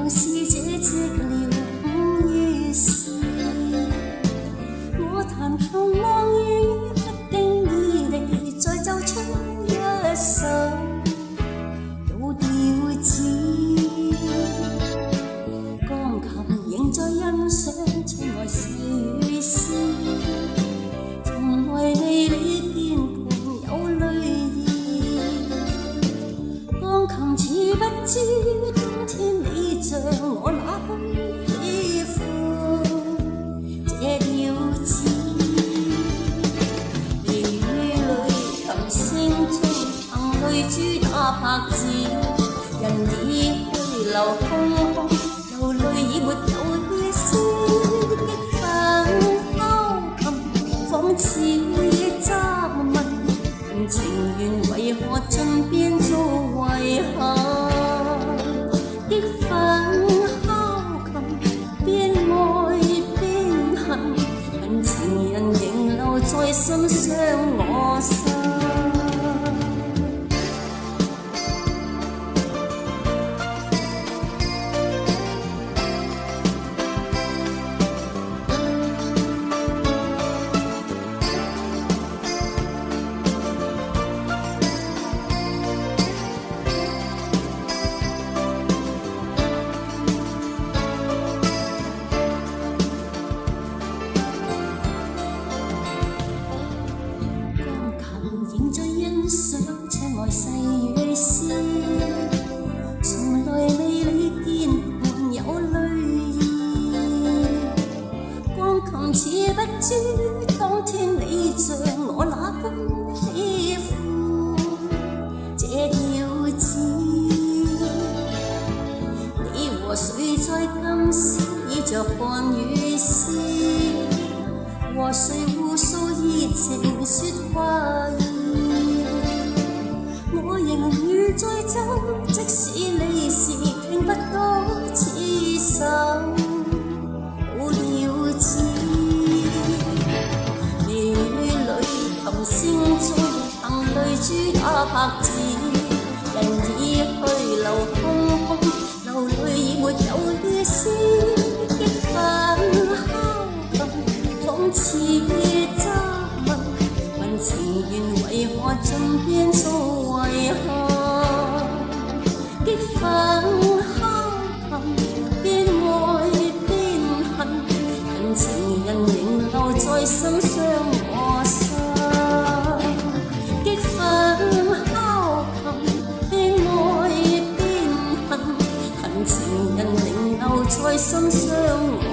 似這寂寥午夜時，我彈琴望雨，不經意地再奏出一首老調子。鋼琴仍在欣賞窗外細雨絲，從來未理鍵盤有淚兒。鋼琴似不知當天你像我那般喜歡這調子。微雨裏琴聲中，憑淚珠打拍子，人已去留空空，流淚已沒有意思。激憤敲琴，仿似質問，問情緣為何盡變做遺憾。激憤敲琴，邊愛邊恨，恨情人仍留在心傷我心。仍在欣賞窗外細雨絲，從來未理鍵盤有淚兒。鋼琴似不知當天你像我那般喜歡這調子。你和誰在今宵倚著看雨絲？和誰互訴熱情說話兒？我仍然在奏，即使你是聽不到此首老調子。微雨裏琴聲中，憑淚珠打拍子，人已去留空空，流淚已沒有意思。激憤敲琴，仿似質問，問情緣為何盡變做遺憾。激憤敲琴，邊愛邊恨，恨情人仍留在心傷我心。激憤敲琴，邊愛邊恨，恨情人仍留在心傷我心。